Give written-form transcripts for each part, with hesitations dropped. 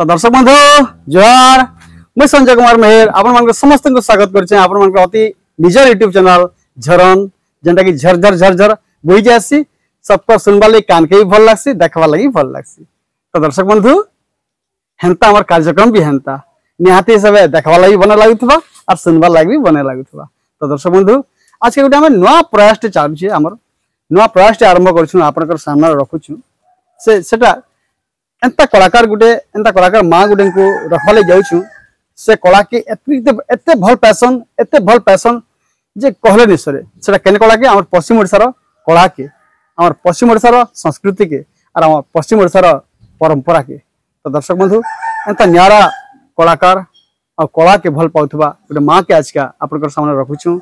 तो दर्शक बंधु जोहार मुझे संजय कुमार मेहर आपण समस्त को स्वागत कर अति निजर यूट्यूब चैनल झरन जेनटा कि झरझर झरझर बोई जासी सबको सुनवा लगी कान के भी भल लगसी देखवा लगी भल लगसी। तो दर्शक बंधु हेन्ता हमार कार्यक्रम भी हेन्ता निहाती हिसाब से देखवा लगी बने लगुवा और सुनवा लगी भी बने लगुवा। तो दर्शक बंधु आज के गोटे नुआ प्रयास चलुचे आमर नुआ प्रयास आरंभ कर सामने रखुचु सेटा एंता कलाकार गुटे एंता कलाकार माँ गुटे को रखवा ले जाऊँ से कला के एते भल पैसन जे कहले निश्चय से केने कला के आम पश्चिम ओडिशार कला के आम पश्चिम ओडिशार संस्कृति के और आम पश्चिम ओडिशार परंपरा के। तो दर्शक बंधु एंता न्यारा कलाकार और कला के भल पाउथबा गोटे माँ के आज का आप सामने रखुचु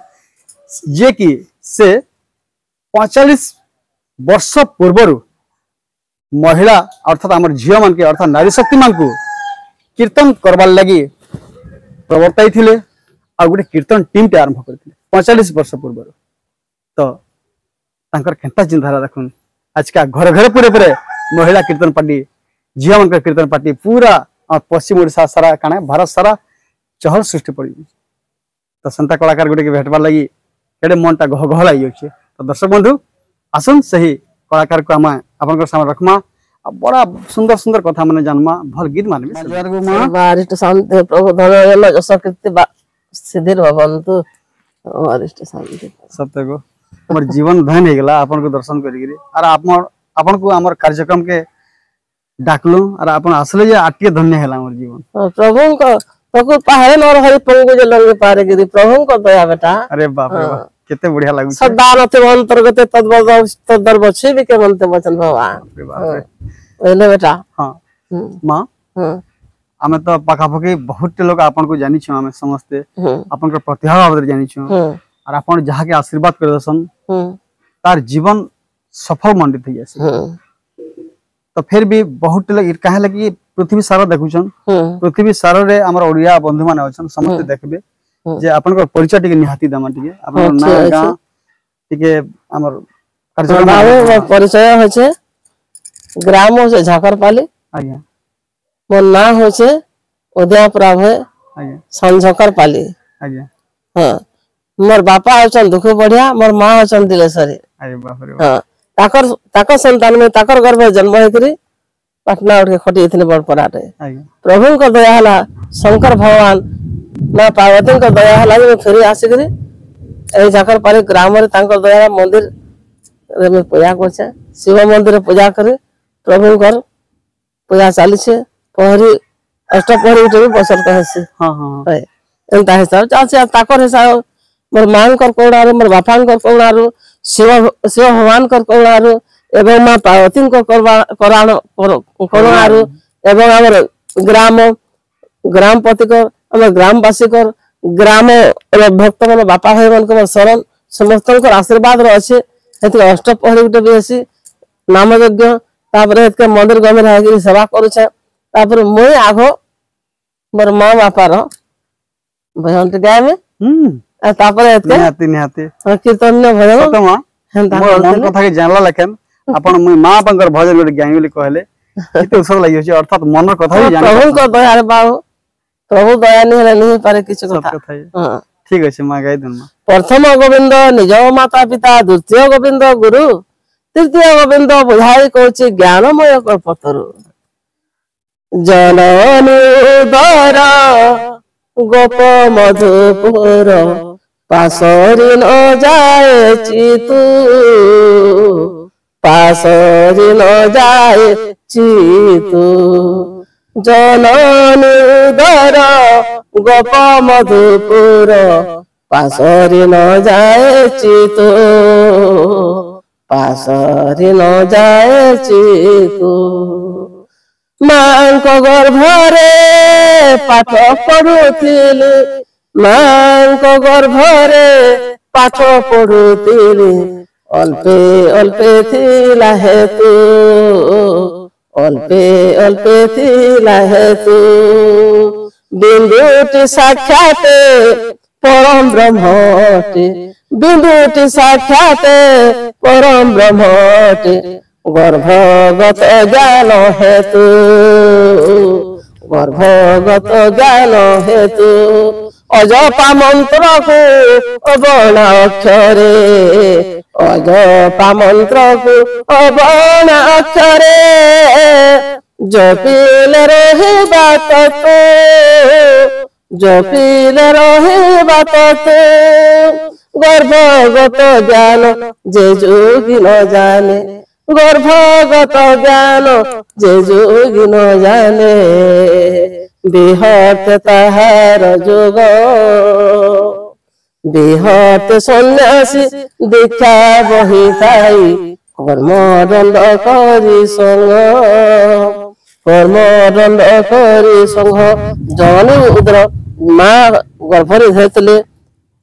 जे कि से 45 वर्ष पूर्व महिला अर्थात आम झील मान के अर्थात नारी शक्ति मान को कीर्तन करवार लगी प्रवर्ताई थे और गोटे कीर्तन टीम टे आरंभ करते 45 वर्ष पूर्व। तो तांकर केंता चिंताधारा देखुन आज का घर घर पूरे पूरे महिला कीर्तन पार्टी झील मान कीर्तन पार्टी पूरा पश्चिम ओडिशा सारा काना भारत सारा चहल सृष्टि पड़ी। तो संता कलाकार गोटे के भेटवार लगी केड़े मनटा गह लगी। तो दर्शक बंधु आसन सही कलाकार को आम आप सामने रखमा बड़ा सुंदर सुंदर कथा माने जानमा भल गीत माने बारिष्ट शांति प्रभु धन यश कीर्ति सिद्धिर भवन्तु बारिष्ट शांति सत्य को हमर जीवन धन हे गेला आपन को दर्शन करिगिरी और आपन को हमर कार्यक्रम के डाकलु और आपन असले जे आटिए धन्य हेला हमर जीवन प्रभु को प्रभु पाहे न हरि पंगु जे लंगे पारे गिरी प्रभु को दया बेटा। अरे बाप रे बाप केते बढ़िया लागु सदा नते अंतर्गत तद्दर बछि भी के बनते वचन भगवान रे बाप रे ओले बेटा। हां मां आमे तो पाखापाखि बहुत लोग आपन को जानि छु आमे समस्ते आपन को प्रतिभा बाबत जानि छु और आपन जहा के आशीर्वाद कर दसन तार जीवन सफल मंडित हो जासे। तो फिर भी बहुत लोग काहे लगी पृथ्वी सारा देखुछन पृथ्वी सारा रे हमर ओडिया बंधु माने अछन समस्त देखबे जे आपन को परिचय टिके निहाती दामा टिके आपन ना गां टिके हमर कार्यक्रम परिचय होछे ग्राम होछे झाकरपाली आज्ञा मोर ना होछे उदयपुरा भय आज्ञा संझकरपाली आज्ञा हां मोर बापा होछन दुख बढ़िया मोर मां होछन दिलेश्वरी। अरे बाप रे हां ताकर संतान में ताकर गर्भ जन्म हेकरी पटना उठ के खटी इतने बड़ पराटे आज्ञा प्रभु को दया हला शंकर भगवान मां पार्वती को दया हला जे फेरी आसिकरी ए झाकरपाली ग्राम रे तांकर दया मंदिर रे में पूजा करछे शिव मंदिर रे पूजा करे प्रभु कर पूजा चाली छे पहरी अष्टपहरी उठे बसर कहसी। हां हां एंता हिसाब चाचे ताकर हिसाब मोर मां कर कोणारो मोर बापा कर कोणारो शिव भगवान कर कोणारो एवं मां पार्वती को कराण कोणारो एवं हमर ग्रामपति कर हमर ग्रामवासी कर ग्राम भक्त मन बापा भाई मन को शरण समस्त को आशीर्वाद रो अछि एते अष्टपहरी उठे भी अछि नाम यज्ञ तापर एते मंदिर गमे रही सेवा करू छे तापर मोय आगो मोर मां बापा रो भजन गाय में तापर एते निहाती कीर्तन भजन तो मां मोर मन कथा के जानला लखन अपन मोय मां पंकर भजन गोटे गाय बोली कहले केते उसर लागि होची अर्थात मन कथा भी जान प्रभु को दया रे बाबू प्रभु दया नहीं पारे किछ कथा। हां ठीक अछि मां गाय दन प्रथम गोविंद निज माता पिता द्वितीय गोविंद गुरु तृतीय गोविंद बुझाई कहछि ज्ञानमय कल्पतरु जननी उदर गोप मधुपुर पासरी न जाए चितु पासरी न जाए चितु जननी उदर गोप मधुपुर पासरी न जाए चितु पासरी न जाए चितु मां को गर्भरे पाठ पढ़ुथिली मां को गर्भरे पाठ पढ़ुथिली अल्पे अल्पे थिला हेतु अल्पे अल्पे थिला हेतु बिंदुटी साक्षात परम ब्रह्मटे बिंदुटी साक्षात परम ब्रह्मटे गर्भगत ज्ञान हेतु गर्भगत ज्ञान हेतु अजपा मंत्र को अबण अक्षरे अजपा मंत्र को अबण अक्षरे जपिले रहे बात तो जपिले रहे बात तो गर्भगत ज्ञान जे जोगी न जाने गर्भगत ज्ञान जे जोगी न जाने बिहत ताहार जोग बिहत सन्यासी दीक्षा बही पाई कर्म दंड करी संग कर्म दंड करी संग जननी उदर माँ गर्भरे धरते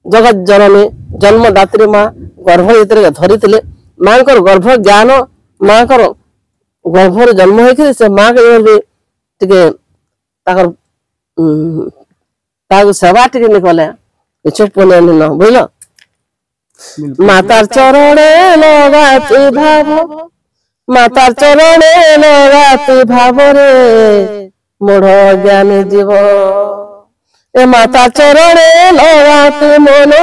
जगत जननी जन्मदात्री माँ गर्भ धरी माँ गर्भ ज्ञान माँ गर्भर जन्म होकर से माँ के सेवा टी निकले चुप न बुझल मातार चरणे लगाती भाव मातार चरणे लगाती भाव रे मूढ़ ज्ञानी जीव ए माता चरणे लगाती मनो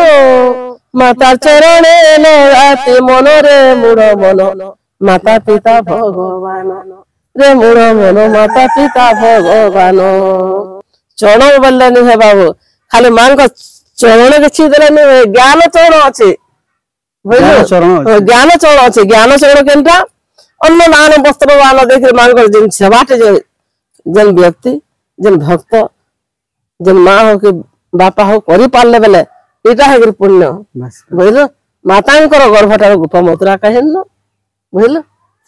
माता चरणे लगाती मन रे मूढ़ मन माता पिता भगवान रे मूढ़ मन माता पिता भगवान चरण बोलनी है बाबू खाली माँ का चरण के छीदे ज्ञान चरण अच्छे ज्ञान चरण अच्छे ज्ञान चरण केनटा अन्न दान वस्त्र दान देख माँ जिन सेवाटे जन व्यक्ति जन भक्त जन माँ हो कि बापा हो कर पारे बेले यहाँ है पुण्य बुझल माता गर्भटार गुफा मथुरा कहे न बुझल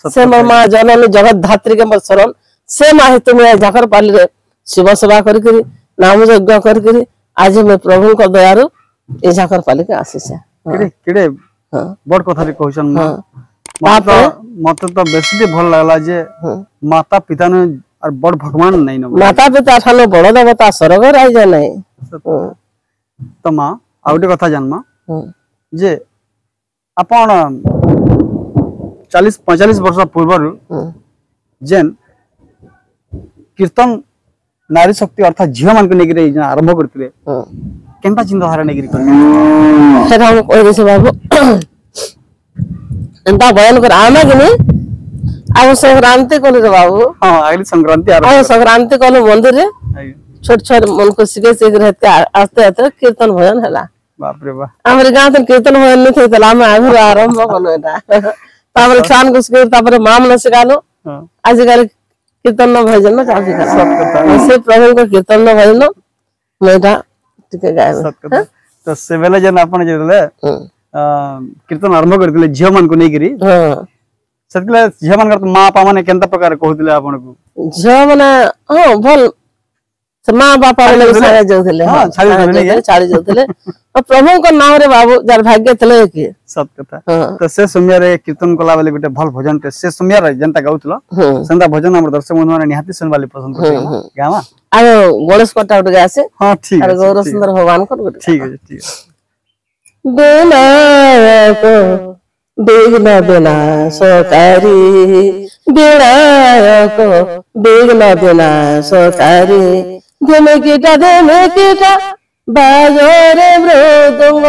से मो माँ जननी जगत धात्री के शरण से माँ हेतु मुझे झाकर पाली शिव सेवा कर नाम यज्ञ कर आज मैं प्रभु को दयारु ए झाकर पाली के आसीसे केडे बड़ कथा रे कहछन मते तो बेसी भल लागला जे माता पिता ने और बड़ भगवान नहीं न माता पिता ठानो बड़ देवता स्वर्ग रह जाय नहीं तो मां आउटे कथा जानमा जे आपण 40-45 वर्ष पूर्व जेन कीर्तन नारी शक्ति अर्थात झियो मान के नेगिरे आरंभ करथिले केनता चिंताधारा नेगिरी करथिले सेटा हम कहि से बाबू एंता बयान कर आमा कि आग संक्रांति कल रे बाबू हां आगली संक्रांति आग संक्रांति कल मंदिर रे छोट छोट मन को सिखे रहते आस्ते आस्ते कीर्तन भजन हला बाप रे बा हमरे गांव त कीर्तन भजन नहीं थे तला में आगु आरंभ कलो एटा तापर छान को सिखे तापर मामला सिखालो आज कल कीर्तन न भजन न चाबी कर सब कथा से प्रभु को कीर्तन न भजन मेटा टिके गाय सब कथा तो से बेले जन आपण जेले कीर्तन आरंभ करथिले झियो मान को नेगिरी हां सतले झियो मान कर मां पा माने केनता प्रकार कहथिले आपण को झियो माने हां भल से मां बापा वाले सारे जोथले हां छाड़ी जोथले और प्रभु को नाम रे बाबू जार भाग्य थले कि सत कथा तो से समय रे कीर्तन कला वाले गुटे भल भजन ते से समय रे जनता गाउतलो संता भजन हमर दर्शक बंधु माने निहाती सुन वाली पसंद करते गावा आ गणेश कोटा उठ गासे हां ठीक है गौर सुंदर भगवान को ठीक है ठीक है विनायक विघ्न विनाशकारी विनायक विघ्न विनाशकारी धुमकीटा बाजरे मृदुंग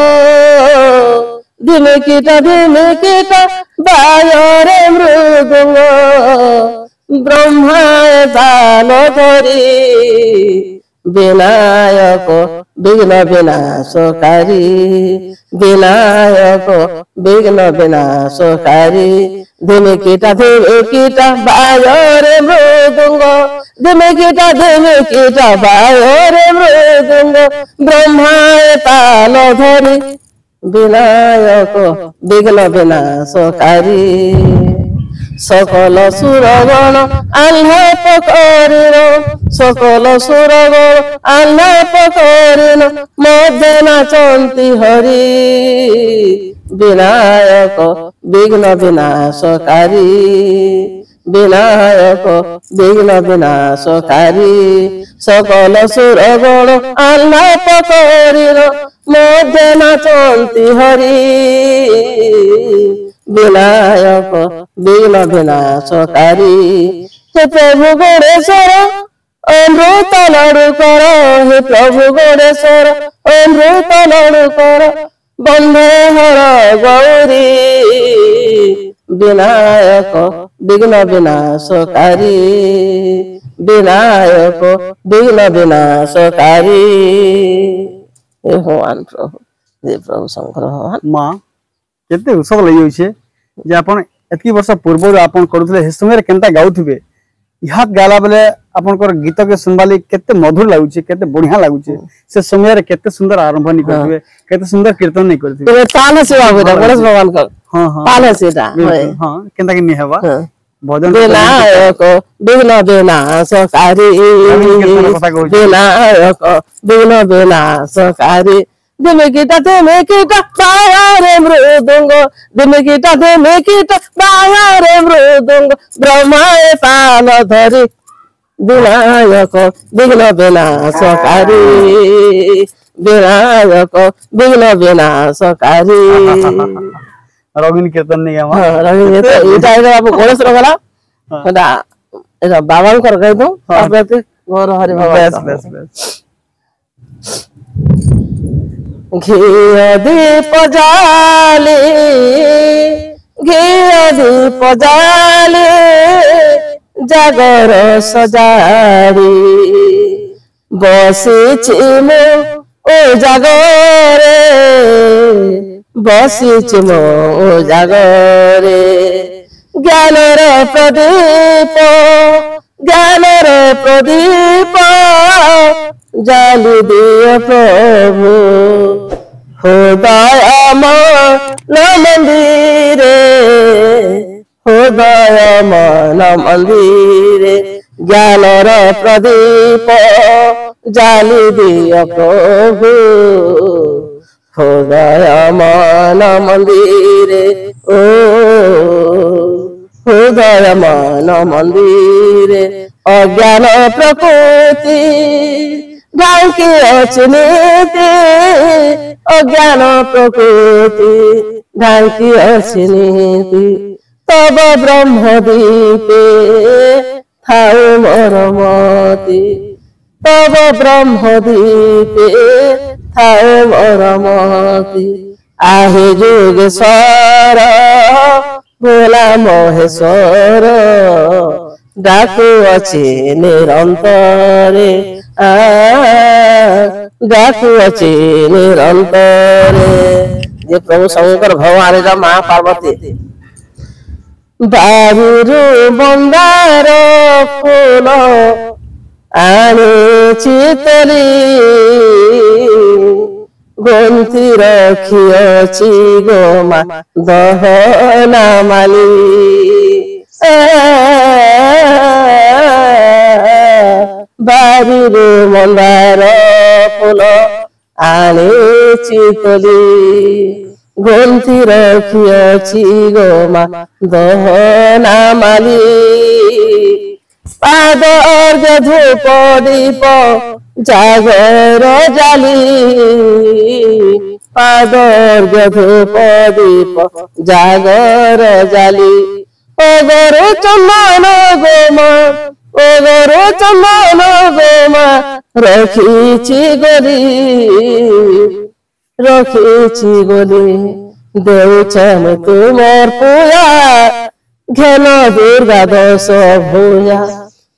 धुमकीटा बाजरे मृदुंग ब्रह्मा ताल धरी विनायक विघ्न विनाशकारी विनायक विघ्न विनाशकारी धुमकीटा बाजरे मृदुंग धुमकीटा बाजरे मृदुंग ब्रह्मा ताल धरी विनायक विघ्न विनाशकारी सकल सुरगण आह्लाप करिन सकल सुरगण आह्लाप करिन मध्य नाचंती हरि विनायक विघ्न विनाशकारी विनायक विघ्न विनाशकारी सकल सुरगण आह्लाप करिन मध्य नाचंती हरि विनायक विघ्न विनाशकारी हे प्रभु गणेश्वर अमृत लड़ू कर हे प्रभु गणेश्वर अमृत लड़ू कर बंधे हर गौरी विनायक विघ्न विनाशकारी विनायक विघ्न विनाशकारी हे भगवान प्रभु हे प्रभु शंकर भगवान माँ केते उत्सव लगी छे जे आपण एतकी वर्ष पूर्व आपण करूथले हे समय केनता गाउथिबे इहात गाला बेले आपनकर गीत के सुनबाली केते मधुर लागुचे केते बढ़िया लागुचे से समय रे केते सुंदर आरंभ नि करथिबे केते सुंदर कीर्तन नि करथिबे ताल से बाबू गणेश भगवान का हां हां ताल से ता हां केनता कि नि हेबा भजन विनायक विघ्न विनाशकारी विनायक विघ्न विनाशकारी दिमेकिटा बायारे मृदुंग दिमेकिटा बायारे मृदुंग ब्रह्माए पाल धरी विनायक विघ्न विनाशकारी विनायक विघ्न विनाशकारी रंगीन कीर्तन नहीं हम रंगीन कीर्तन इटा आप गणेश रगला एटा एटा बाबा कर कहि दो आपते घर हरि बाबा बस बस घिया दीप जाले घिया दीप जाले जागर सजाड़ी बसिछि मो ओ जागरे बसिछि मो ओ जागरे ज्ञानर प्रदीप ज्ञानर प्रदीप जाली दिय प्रभु हृदय मंदिरे हृदय मन मंदिरे ज्ञानर प्रदीप जाली दिय प्रभु हृदय मन मंदिरे ओ हृदय मन मंदिरे अज्ञान प्रकृति ढांकी अचिनीति अज्ञान प्रकृति ढांकी अचिनीति तब ब्रह्म दीपे थाउ मरमति तब ब्रह्म दीपे थाउ मरमति आहे जोगेश्वर भोला महेश्वर डाकू अच्छे निरंतरे डाकू अच्छे निरंतरे ये प्रभु शंकर भगवान का माँ पार्वती बाबुरु बंदार फूल आने चितली गंती रखियछि गोमा दहना माली बारीरु मंदार फूल आने चितली गंती रखियछि गोमा दहना माली पाद अर्घ्य धूप दीप जागर जाली पाद अर्घ्य धूप दीप जागर जाली ओगर चंदन गोमा ओगर चंदन गोमा रखिछि गली देउछन तुमर पूजा घेन दुर्गा दश भूया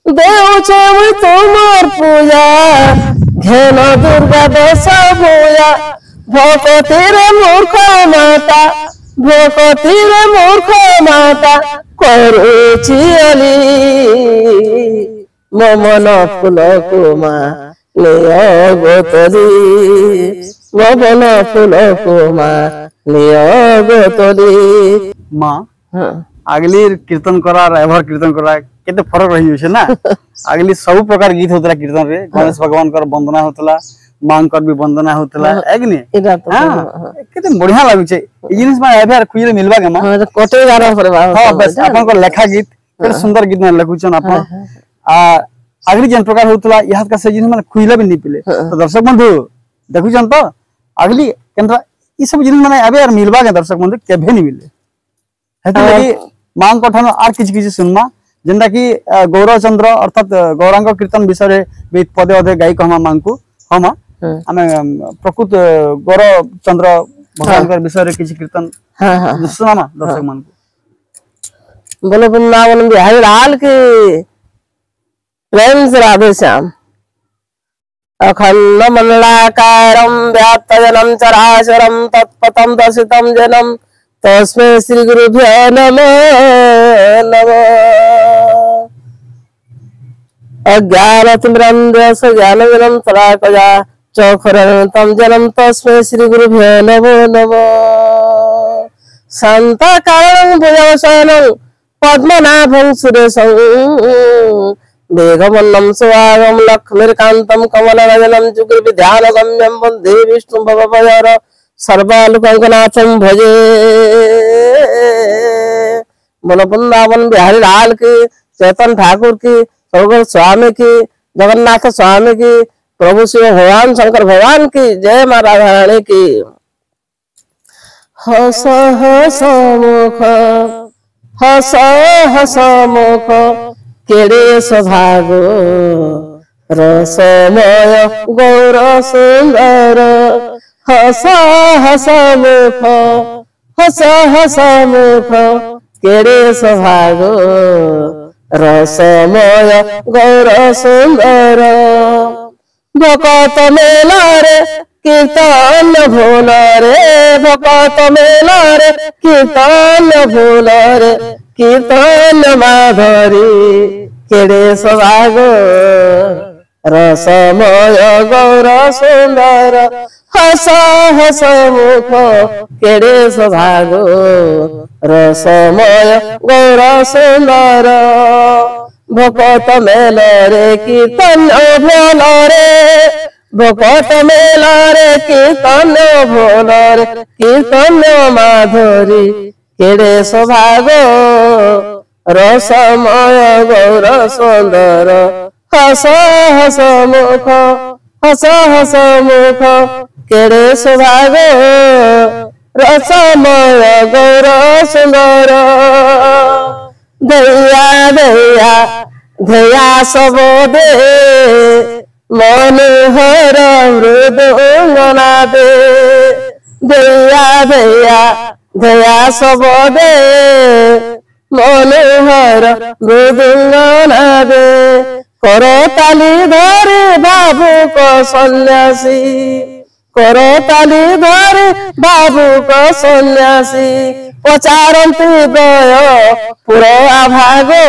देउछन तुमर पूजा घेन दुर्गा दश भूया भकतिर मूर्ख माता भकतिर मूर्ख माता करुछि अली ममन फूल कुमा लिय गोतली ममन फूल कुमा लिय गोतली माँ आगली कीर्तन करा एभर कीर्तन करा केते फरक रही छै ना आगली सब प्रकार गीत होतला कीर्तन रे गणेश भगवान कर वंदना होतला मां कर भी वंदना होतला एगनी हां केते बढ़िया लागु छै ई जिनिस में एभर खुइले मिलबा के मां कोटे गारा परबा हां बस आपन को लेखा गीत केते सुंदर गीत में लिखुछन आपन आ आगली जन प्रकार होतला याद का से जिनिस में खुइले भी नहीं पिले तो दर्शक बंधु देखुछन तो आगली केनरा ई सब जिनिस में एभर मिलबा के दर्शक बंधु केभे नहीं मिले हेतु लगी मां को ठानो आर किछ किछ सुनमा जेनटा कि गौरव चंद्र अर्थात गौरांग कीर्तन विषय भी पदे अधे गायक हम मानकु हम आमे प्रकृत गौरव चंद्र भगवान के विषय रे किछि कीर्तन सुनामा दर्शक मान को बोलो वृंदावन बिहारी लाल की प्रेम से राधे श्याम। अखंड मंडलाकारं व्याप्तजनं चराचरं तत्पदं दर्शितं जनं तस्मै श्री गुरुभ्यो नमः नमः। अज्ञानतिमिरन्धस्य ज्ञानजनं तदाकया चक्षुरुन्मिलितं जनं तस्मै श्री गुरुभ्यो नमो नमः। शान्तकारणं भुजगशयनं पद्मनाभं सुरेशं मेघवर्णं सुहागं लक्ष्मीकान्तं कमलनयनं जुगुर्विद्यानगम्यं वन्दे विष्णुं भवभयर सर्वलोकनाथं भजे। बोलो वृंदावन बिहारी लाल की, चैतन्य ठाकुर की, सौगल स्वामी की, जगन्नाथ स्वामी की, प्रभु शिव भगवान शंकर भगवान की जय, मां राधा रानी की। हस हस मुख हस हस मुख केड़े सभागो रसमय गौर सुंदर। हस हस मुख हस हस मुख केड़े सभागो रसमय गौर सुंदर। भकत मेला रे कीर्तन भोल रे, भकत मेला रे कीर्तन भोल रे, कीर्तन माधुरी केड़े सभागो रसमय गौर सुंदर। हस हस मुख केड़े सभागो रसमय गौर सुंदर। भकत मेल रे कीर्तन भोल रे, भकत मेल रे कीर्तन भोल रे, कीर्तन माधुरी केड़े सभागो रसमय गौर सुंदर। हस हस मुख हस हस मुख केड़े सभागो रसमय गौर सुंदर। धैया धैया धैया सब दे मनोहर मृदुंगना दे। धैया धैया धैया सब दे मनोहर मृदुंगना दे। करताली धरे भावुक सन्यासी, करताली धरे भावुक सन्यासी, पचारंती दय पुर आभागो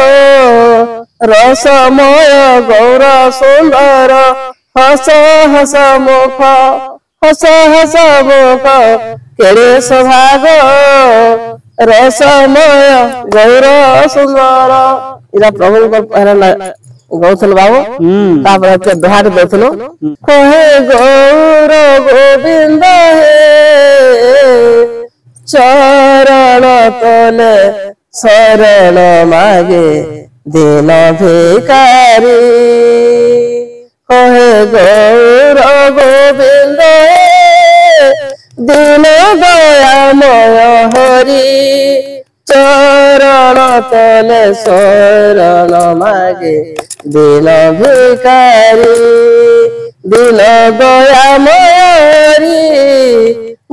रसमय गौर सुंदर। हस हस मुख हस हस मुख केड़े सभागो रसमय गौर सुंदर। इरा प्रभु गौथल बाबू तापर बिहार गौथलो कहे गौर गोविंद हे चरण तले शरण मागे दिन भिकारी। कहे गौर गोविंद दिन दयामय हरि चरण तले शरण मागे दिन भिकारी। दिन दयामय हरि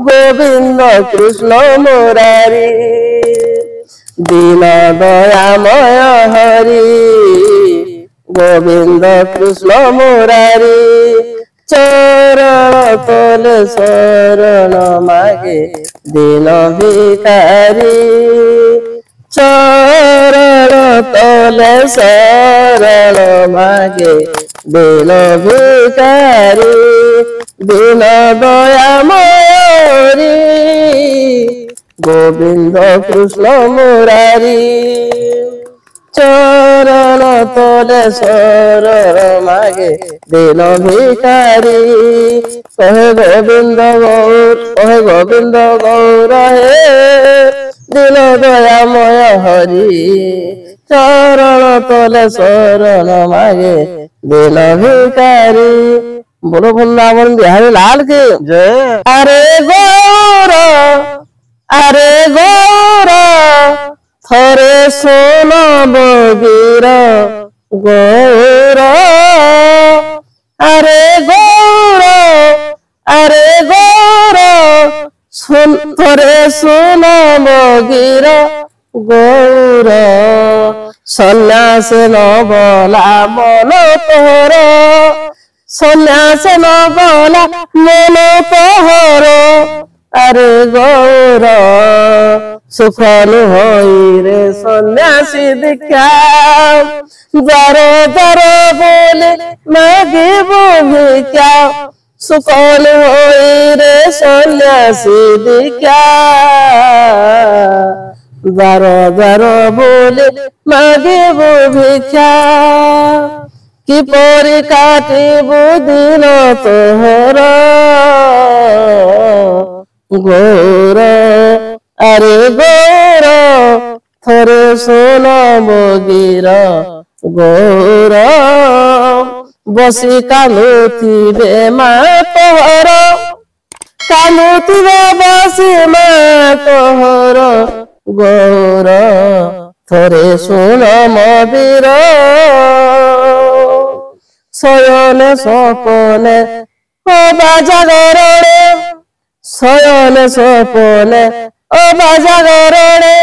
गोविंद कृष्ण मुरारी। दीन दयामय हरि गोविंद कृष्ण मुरारी। चरण तले शरण मागे दीन भिकारी। चरण तले शरण मागे दीन भिकारी। दीन दयामय हरि गोविंद कृष्ण मुरारी। चरण तले शरण मागे दीन भिकारी। कहे गोविंद गौर कहे गोविंद गौर हे दीन दयामय हरि। चरण तले शरण मागे दीन भिकारी। बोलो वृंदावन बिहारी लाल की जय। अरे गौर थरे सोन बगीर गौर अरे गौर अरे गौर थरे सोन बगीर गौर सन्यास न बोला मन तोहर सन्यास न बोला मन तोहर अरे गौर सुखल होई रे सन्यासी दीक्षा जार जार बोले मागिबो भिक्षा सुखल होई रे सन्यासी दीक्षा जार जार बोले मागिबो भिक्षा किपरि काटिबो दिन तोहर गौर अरे गौर थरे सोन बगीर गौर बसी कानुथिबे मा तोहर कानुथिबे बसी मा तोहर गौर थरे सोन मदिर शयन सपने अबा जागरणे शयन सपने अबा जागरणे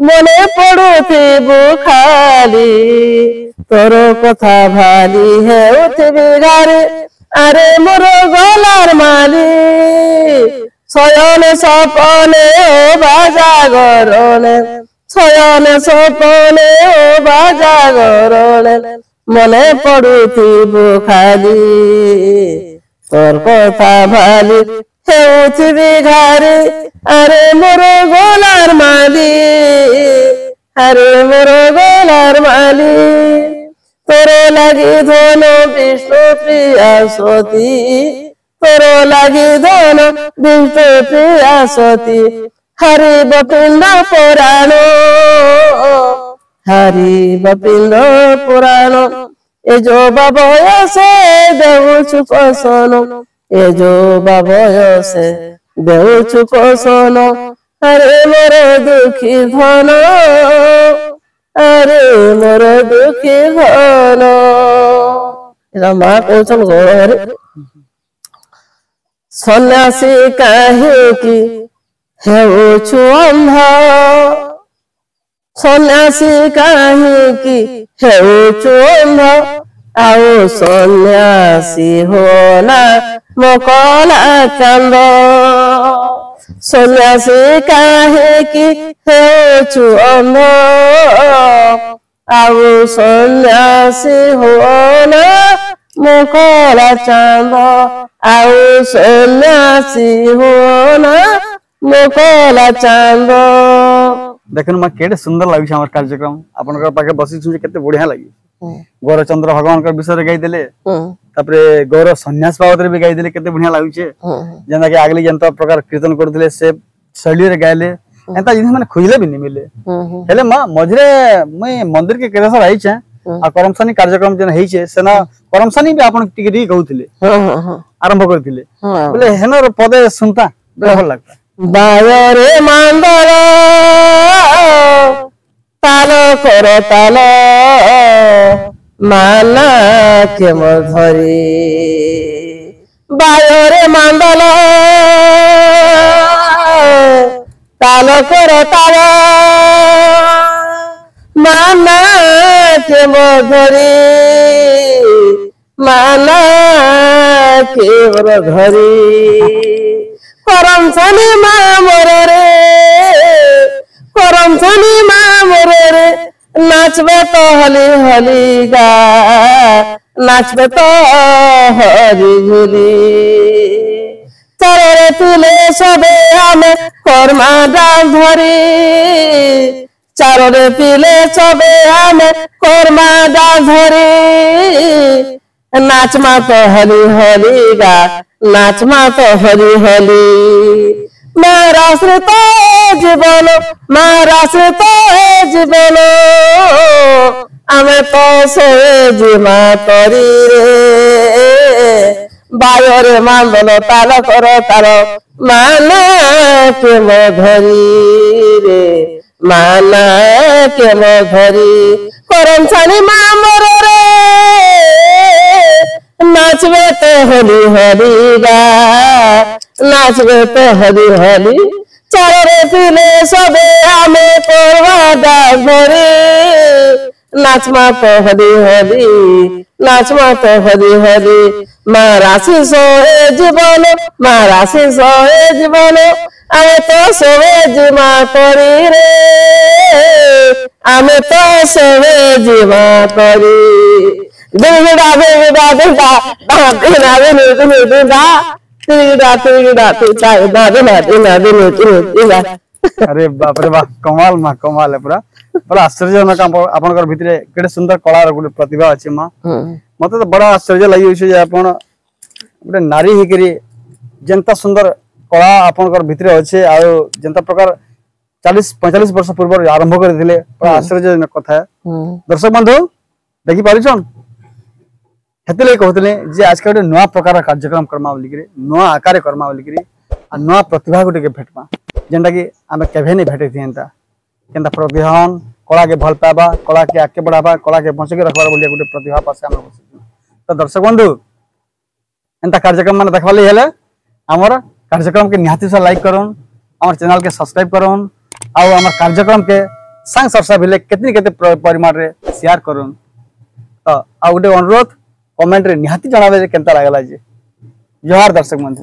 मने पड़ुथिबु खाली तोर कथा भाली हेउथिबि गारे अरे मोर गलार माली शयन सपने अबा जागरणे शयन सपने अबा जागरणे मने पड़ुथिबु खाली तोर कथा भाली हेउथिबि घारे अरे मोर गलार माली अरे मोर गलार माली तोर लागि धन विष्णु प्रिया सती तोर लागि धन विष्णु प्रिया सती हरि बपिंड पुराण हरि बपिंड पुराण ए जो बयसे देउछु कसन ए जो बयसे देउछु कसन अरे मोर दुखी धन अरे मोर दुखी धन मा कौन घरे सन्यासी काहेकि हेउछु अंध सन्यासी काहेकि हेउछु अंध आओ सन्यासी होला मकला चंद सन्यासी काहेकि हेउछु अंध आओ सन्यासी होला मकला चंद आओ सन्यासी होला मकला चंद देखन मा केडे सुंदर लागि हमर कार्यक्रम आपनकर पाके बसी छु केते बढ़िया लागि गौर चंद्र भगवान कर विषय रे गाई देले तापरे गौर सन्यास बाबत रे भी गाई देले केते बढ़िया लागु छे जेना कि आगली जनता प्रकार कीर्तन करथिले से शैली रे गायले एंता जिन माने खोजले भी नहीं मिले हेले मा मझरे मैं मंदिर के केरसर आई छे आ करमसानी कार्यक्रम जेना हेई छे सेना करमसानी भी आपन टिकरी कहउथिले आरंभ करथिले बोले हेनर पदे सुनता बड़ा भल लागता बायरे मांदर ताल कर ताल माना के मधरी बायरे मांदल ताल कर ताल माना के मधरी माना के घरी करम सनी माँ मोर करम सनी माँ मोर नाचबे तो हली हली गा नाचबे तो हरी झुली चरे तुले सबे आमे कर्मा डाल धरी चारे पिले सबे आमे कर्मा डाल धरी नाच मा तो हली हली गा नाच मा तो हली हली मारा श्रुत जीवन मारा श्रुत जीवन आमे तो से जीमा तरी रे बायोरे मांदल ताल कर तार माना के धरी रे माना के धरी करम छानी मामर रे नाचबे तो हली हली गा नाचबे तो हली हली चारे पिले सबे आमे करवा डागरे नाचमा तो हली हली नाचमा तो हली हली मारासी सोए जीवन मारासी सोए जीवन आमे तो सोए जीमा करी रे आमे तो सोए जीमा करी दिगड़ा दिगड़ा दिगड़ा दिगड़ा दिगड़ा दिगड़ा दिगड़ा दिगड़ा दिगड़ा दिगड़ा अरे बाप रे बाप कमाल माँ कमाल है पूरा पूरा आश्चर्यजनक आपनकर भितरे केडे सुंदर कलार गोटे प्रतिभा अछि माँ मते तो बड़ा आश्चर्य लागि होइछ जे आपण गोटे नारी हेकरी जनता सुंदर कला आपनकर भितरे अछि आ जनता प्रकार 40-45 वर्ष पूर्व आरंभ करथिले बड़ा आश्चर्यजनक कथा है दर्शक बंधु देखि पारिछन हेतले कहतले जे आज के गोटे नया प्रकार कार्यक्रम करमा बोलिकरी नया आकार करमा बोलिकरी आ नया प्रतिभा गोटे के भेटमा जेंटा कि आमे केभे नहीं भेटे थिएंता केंता प्रतिभान कला के भल पाबा कला के आगे बढ़ाबा कला के बंचे के रखबार बोलिया गोटे प्रतिभा पासे हम तो दर्शक बंधु एंता कार्यक्रम माने देखवाली हेले हमर कार्यक्रम के निहाती से लाइक करन हमर चैनल के सब्सक्राइब करन आ हमर कार्यक्रम के संग सरसा भिले केते परिमाण रे शेयर करन तो आ गोटे अनुरोध कमेंट रे निहाती जणाबे जे केंता लागला जे जोहार दर्शक बंधु।